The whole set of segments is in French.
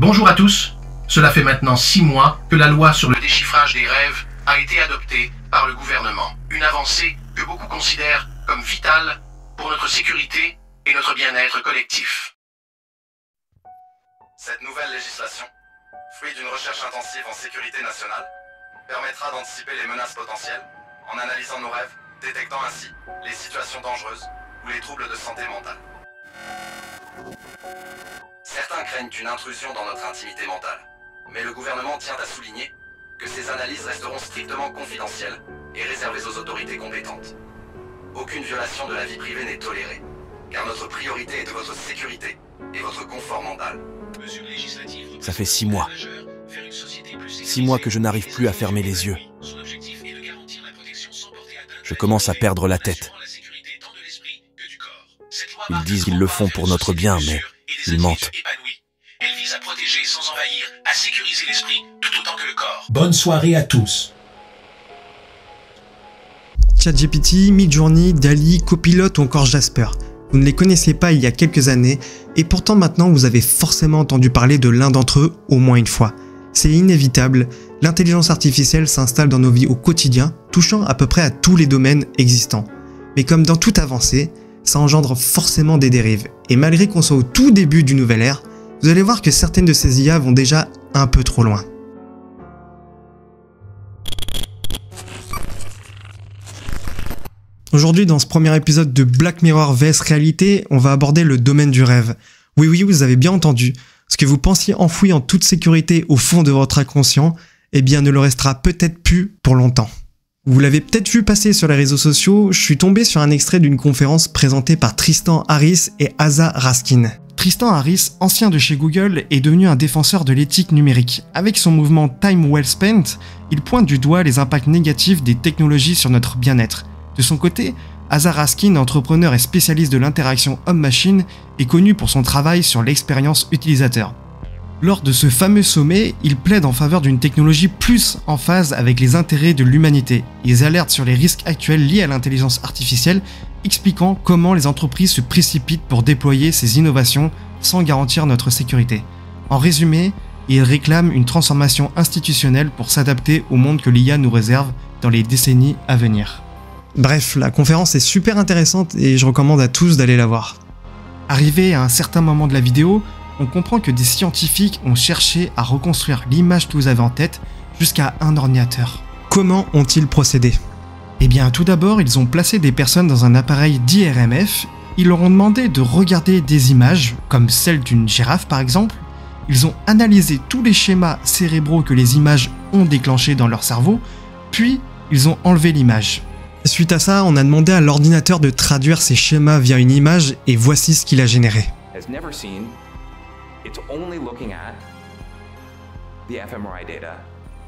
Bonjour à tous. Cela fait maintenant 6 mois que la loi sur le déchiffrage des rêves a été adoptée par le gouvernement. Une avancée que beaucoup considèrent comme vitale pour notre sécurité et notre bien-être collectif. Cette nouvelle législation, fruit d'une recherche intensive en sécurité nationale, permettra d'anticiper les menaces potentielles en analysant nos rêves, détectant ainsi les situations dangereuses ou les troubles de santé mentale. Certains craignent une intrusion dans notre intimité mentale, mais le gouvernement tient à souligner que ces analyses resteront strictement confidentielles et réservées aux autorités compétentes. Aucune violation de la vie privée n'est tolérée, car notre priorité est de votre sécurité et votre confort mental. Ça fait 6 mois. 6 mois que je n'arrive plus à fermer les yeux. Je commence à perdre la tête. Ils disent qu'ils le font pour notre bien, mais ils mentent. Elle vise à protéger sans envahir, à sécuriser l'esprit tout autant que le corps. Bonne soirée à tous. ChatGPT, Midjourney, DALL-E, Copilot ou encore Jasper. Vous ne les connaissez pas il y a quelques années, et pourtant maintenant vous avez forcément entendu parler de l'un d'entre eux au moins une fois. C'est inévitable, l'intelligence artificielle s'installe dans nos vies au quotidien, touchant à peu près à tous les domaines existants. Mais comme dans toute avancée, ça engendre forcément des dérives, et malgré qu'on soit au tout début d'une nouvelle ère, vous allez voir que certaines de ces IA vont déjà un peu trop loin. Aujourd'hui, dans ce premier épisode de Black Mirror vs Réalité, on va aborder le domaine du rêve. Oui, vous avez bien entendu. Ce que vous pensiez enfoui en toute sécurité au fond de votre inconscient, eh bien ne le restera peut-être plus pour longtemps. Vous l'avez peut-être vu passer sur les réseaux sociaux, je suis tombé sur un extrait d'une conférence présentée par Tristan Harris et Asa Raskin. Tristan Harris, ancien de chez Google, est devenu un défenseur de l'éthique numérique. Avec son mouvement Time Well Spent, il pointe du doigt les impacts négatifs des technologies sur notre bien-être. De son côté, Asa Raskin, entrepreneur et spécialiste de l'interaction homme-machine, est connu pour son travail sur l'expérience utilisateur. Lors de ce fameux sommet, il plaide en faveur d'une technologie plus en phase avec les intérêts de l'humanité. Ils alertent sur les risques actuels liés à l'intelligence artificielle, expliquant comment les entreprises se précipitent pour déployer ces innovations sans garantir notre sécurité. En résumé, ils réclament une transformation institutionnelle pour s'adapter au monde que l'IA nous réserve dans les décennies à venir. Bref, la conférence est super intéressante et je recommande à tous d'aller la voir. Arrivé à un certain moment de la vidéo, on comprend que des scientifiques ont cherché à reconstruire l'image que vous avez en tête jusqu'à un ordinateur. Comment ont-ils procédé ? Eh bien, tout d'abord, ils ont placé des personnes dans un appareil d'IRMF, ils leur ont demandé de regarder des images, comme celle d'une girafe par exemple, ils ont analysé tous les schémas cérébraux que les images ont déclenchés dans leur cerveau, puis ils ont enlevé l'image. Suite à ça, on a demandé à l'ordinateur de traduire ces schémas via une image et voici ce qu'il a généré. It's only looking at the fMRI data,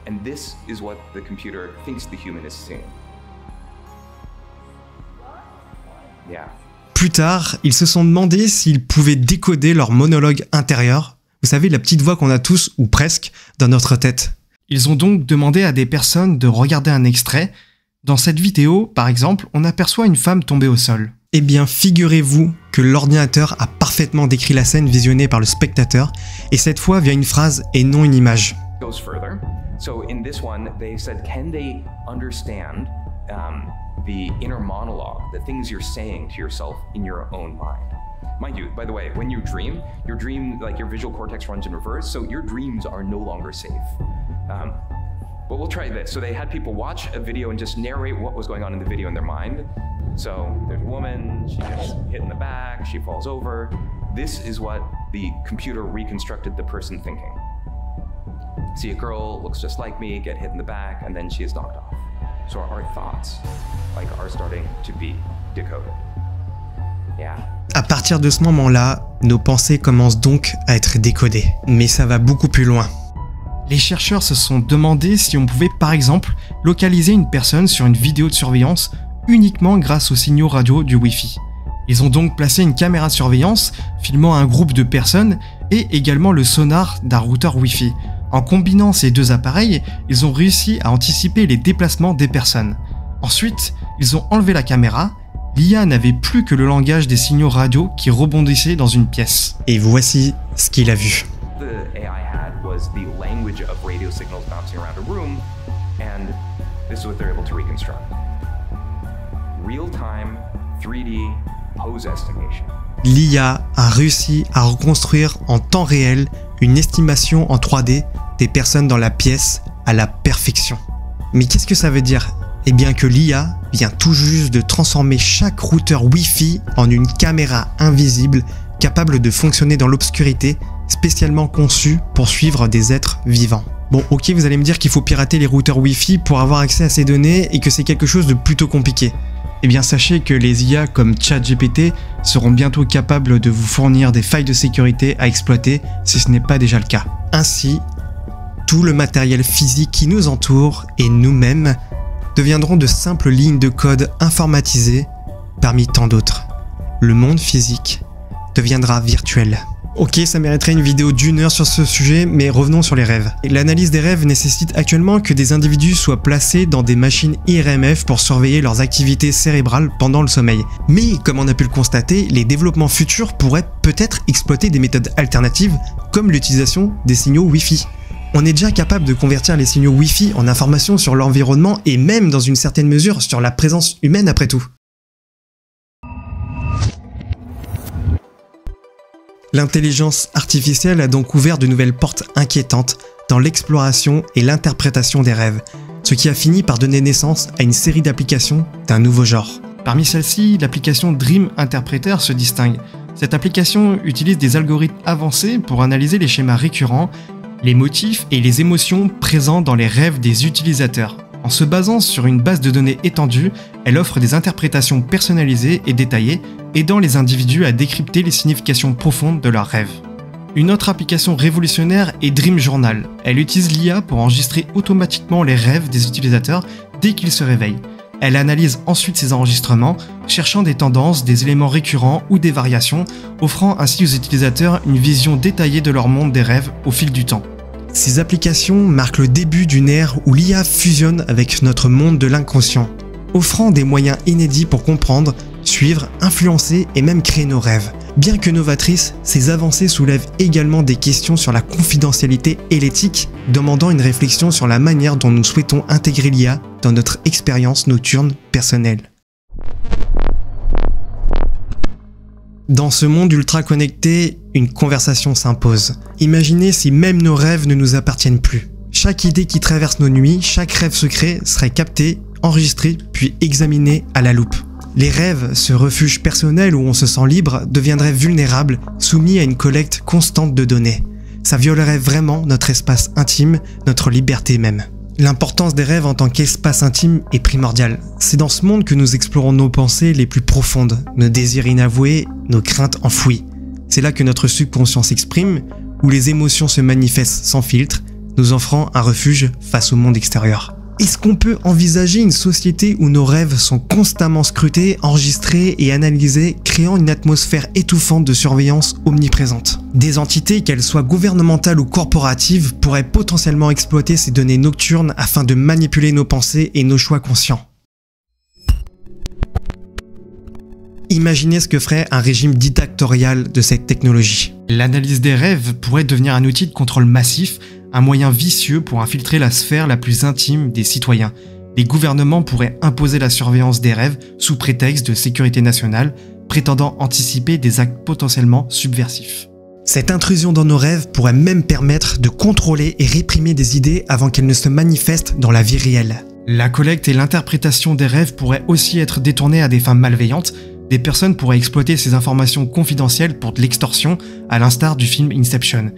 and this is what the computer thinks the human is seeing. Yeah. Plus tard, ils se sont demandé s'ils pouvaient décoder leur monologue intérieur. Vous savez, la petite voix qu'on a tous, ou presque, dans notre tête. Ils ont donc demandé à des personnes de regarder un extrait. Dans cette vidéo, par exemple, on aperçoit une femme tombée au sol. Eh bien, figurez-vous que l'ordinateur a parfaitement décrit la scène visionnée par le spectateur, et cette fois via une phrase et non une image. Goes further. So in this one, they said, can they understand the inner monologue, the things you're saying to yourself in your own mind? Mind you, by the way, when you dream, like your visual cortex runs in reverse, so your dreams are no longer safe. But we'll try this. So they had people watch a video and just narrate what was going on in the video in their mind. So there's a woman, she gets hit in the back, she falls over. This is what the computer reconstructed the person thinking. See a girl, looks just like me, get hit in the back, and then she is knocked off. So our thoughts are starting to be decoded. Yeah. À partir de ce moment-là, nos pensées commencent donc à être décodées. Mais ça va beaucoup plus loin. Les chercheurs se sont demandé si on pouvait par exemple localiser une personne sur une vidéo de surveillance uniquement grâce aux signaux radio du Wi-Fi. Ils ont donc placé une caméra de surveillance filmant un groupe de personnes et également le sonar d'un routeur Wi-Fi. En combinant ces deux appareils, ils ont réussi à anticiper les déplacements des personnes. Ensuite, ils ont enlevé la caméra, l'IA n'avait plus que le langage des signaux radio qui rebondissaient dans une pièce. Et voici ce qu'il a vu. The AI was the language of radio signals bouncing around a room, and this is what they're able to reconstruct. Real-time 3D pose estimation. L'IA a réussi à reconstruire en temps réel une estimation en 3D des personnes dans la pièce à la perfection. Mais qu'est-ce que ça veut dire? Eh bien que l'IA vient tout juste de transformer chaque routeur Wi-Fi en une caméra invisible capable de fonctionner dans l'obscurité, spécialement conçue pour suivre des êtres vivants. Bon, ok, vous allez me dire qu'il faut pirater les routeurs Wi-Fi pour avoir accès à ces données et que c'est quelque chose de plutôt compliqué. Eh bien sachez que les IA comme ChatGPT seront bientôt capables de vous fournir des failles de sécurité à exploiter si ce n'est pas déjà le cas. Ainsi, tout le matériel physique qui nous entoure et nous-mêmes deviendront de simples lignes de code informatisées parmi tant d'autres. Le monde physique deviendra virtuel. Ok, ça mériterait une vidéo d'1 heure sur ce sujet, mais revenons sur les rêves. L'analyse des rêves nécessite actuellement que des individus soient placés dans des machines IRMF pour surveiller leurs activités cérébrales pendant le sommeil. Mais comme on a pu le constater, les développements futurs pourraient peut-être exploiter des méthodes alternatives, comme l'utilisation des signaux Wi-Fi. On est déjà capable de convertir les signaux Wi-Fi en informations sur l'environnement et même dans une certaine mesure sur la présence humaine après tout. L'intelligence artificielle a donc ouvert de nouvelles portes inquiétantes dans l'exploration et l'interprétation des rêves, ce qui a fini par donner naissance à une série d'applications d'un nouveau genre. Parmi celles-ci, l'application Dream Interpreter se distingue. Cette application utilise des algorithmes avancés pour analyser les schémas récurrents, les motifs et les émotions présents dans les rêves des utilisateurs. En se basant sur une base de données étendue, elle offre des interprétations personnalisées et détaillées, aidant les individus à décrypter les significations profondes de leurs rêves. Une autre application révolutionnaire est Dream Journal. Elle utilise l'IA pour enregistrer automatiquement les rêves des utilisateurs dès qu'ils se réveillent. Elle analyse ensuite ces enregistrements, cherchant des tendances, des éléments récurrents ou des variations, offrant ainsi aux utilisateurs une vision détaillée de leur monde des rêves au fil du temps. Ces applications marquent le début d'une ère où l'IA fusionne avec notre monde de l'inconscient, offrant des moyens inédits pour comprendre, suivre, influencer et même créer nos rêves. Bien que novatrices, ces avancées soulèvent également des questions sur la confidentialité et l'éthique, demandant une réflexion sur la manière dont nous souhaitons intégrer l'IA dans notre expérience nocturne personnelle. Dans ce monde ultra connecté, une conversation s'impose. Imaginez si même nos rêves ne nous appartiennent plus. Chaque idée qui traverse nos nuits, chaque rêve secret serait capté, enregistré, puis examiné à la loupe. Les rêves, ce refuge personnel où on se sent libre, deviendraient vulnérables, soumis à une collecte constante de données. Ça violerait vraiment notre espace intime, notre liberté même. L'importance des rêves en tant qu'espace intime est primordiale. C'est dans ce monde que nous explorons nos pensées les plus profondes, nos désirs inavoués, nos craintes enfouies. C'est là que notre subconscient s'exprime, où les émotions se manifestent sans filtre, nous offrant un refuge face au monde extérieur. Est-ce qu'on peut envisager une société où nos rêves sont constamment scrutés, enregistrés et analysés, créant une atmosphère étouffante de surveillance omniprésente? Des entités, qu'elles soient gouvernementales ou corporatives, pourraient potentiellement exploiter ces données nocturnes afin de manipuler nos pensées et nos choix conscients. Imaginez ce que ferait un régime dictatorial de cette technologie. L'analyse des rêves pourrait devenir un outil de contrôle massif, un moyen vicieux pour infiltrer la sphère la plus intime des citoyens. Les gouvernements pourraient imposer la surveillance des rêves sous prétexte de sécurité nationale, prétendant anticiper des actes potentiellement subversifs. Cette intrusion dans nos rêves pourrait même permettre de contrôler et réprimer des idées avant qu'elles ne se manifestent dans la vie réelle. La collecte et l'interprétation des rêves pourraient aussi être détournées à des fins malveillantes. Des personnes pourraient exploiter ces informations confidentielles pour de l'extorsion, à l'instar du film Inception.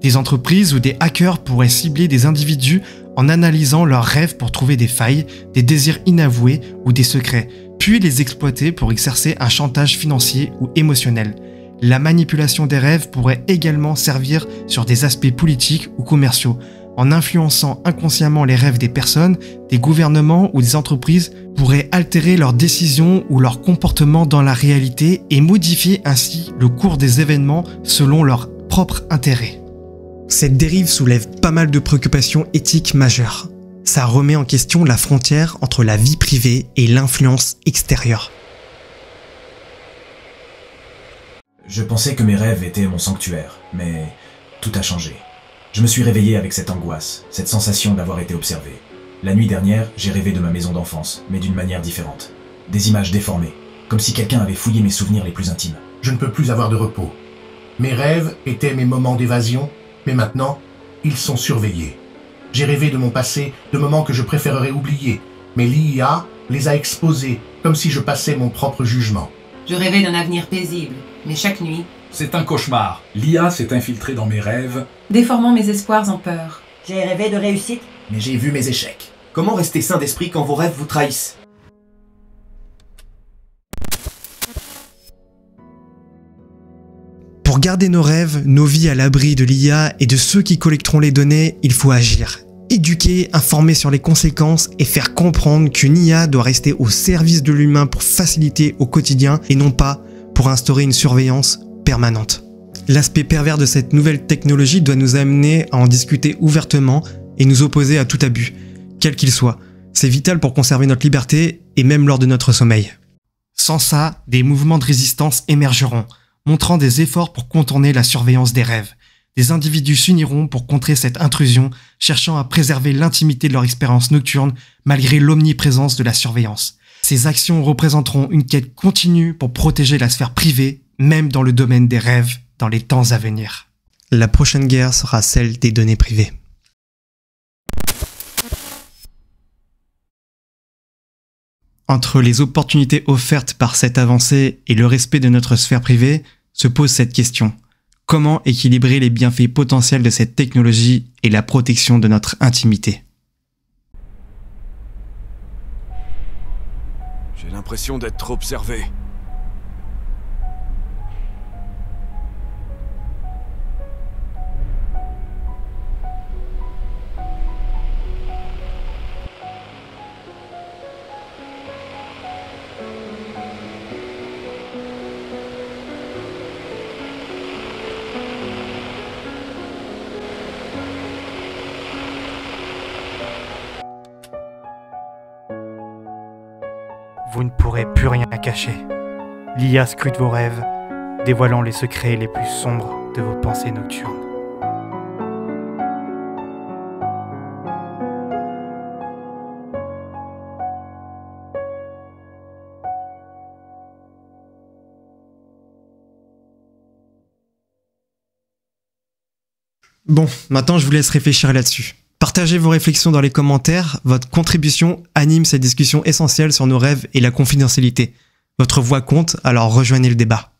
Des entreprises ou des hackers pourraient cibler des individus en analysant leurs rêves pour trouver des failles, des désirs inavoués ou des secrets, puis les exploiter pour exercer un chantage financier ou émotionnel. La manipulation des rêves pourrait également servir sur des aspects politiques ou commerciaux, en influençant inconsciemment les rêves des personnes, des gouvernements ou des entreprises pourraient altérer leurs décisions ou leur comportement dans la réalité et modifier ainsi le cours des événements selon leur propre intérêt. Cette dérive soulève pas mal de préoccupations éthiques majeures. Ça remet en question la frontière entre la vie privée et l'influence extérieure. Je pensais que mes rêves étaient mon sanctuaire, mais tout a changé. Je me suis réveillé avec cette angoisse, cette sensation d'avoir été observé. La nuit dernière, j'ai rêvé de ma maison d'enfance, mais d'une manière différente. Des images déformées, comme si quelqu'un avait fouillé mes souvenirs les plus intimes. Je ne peux plus avoir de repos. Mes rêves étaient mes moments d'évasion, mais maintenant, ils sont surveillés. J'ai rêvé de mon passé, de moments que je préférerais oublier, mais l'IA les a exposés, comme si je passais mon propre jugement. Je rêvais d'un avenir paisible, mais chaque nuit, c'est un cauchemar. L'IA s'est infiltrée dans mes rêves, déformant mes espoirs en peur. J'ai rêvé de réussite, mais j'ai vu mes échecs. Comment rester sain d'esprit quand vos rêves vous trahissent? Pour garder nos rêves, nos vies à l'abri de l'IA et de ceux qui collecteront les données, il faut agir. Éduquer, informer sur les conséquences et faire comprendre qu'une IA doit rester au service de l'humain pour faciliter au quotidien et non pas pour instaurer une surveillance permanente. L'aspect pervers de cette nouvelle technologie doit nous amener à en discuter ouvertement et nous opposer à tout abus, quel qu'il soit. C'est vital pour conserver notre liberté et même lors de notre sommeil. Sans ça, des mouvements de résistance émergeront, montrant des efforts pour contourner la surveillance des rêves. Des individus s'uniront pour contrer cette intrusion, cherchant à préserver l'intimité de leur expérience nocturne malgré l'omniprésence de la surveillance. Ces actions représenteront une quête continue pour protéger la sphère privée, même dans le domaine des rêves, dans les temps à venir. La prochaine guerre sera celle des données privées. Entre les opportunités offertes par cette avancée et le respect de notre sphère privée, se pose cette question. Comment équilibrer les bienfaits potentiels de cette technologie et la protection de notre intimité? J'ai l'impression d'être observé. Vous ne pourrez plus rien cacher. L'IA scrute vos rêves, dévoilant les secrets les plus sombres de vos pensées nocturnes. Bon, maintenant je vous laisse réfléchir là-dessus. Partagez vos réflexions dans les commentaires, votre contribution anime cette discussion essentielle sur nos rêves et la confidentialité. Votre voix compte, alors rejoignez le débat.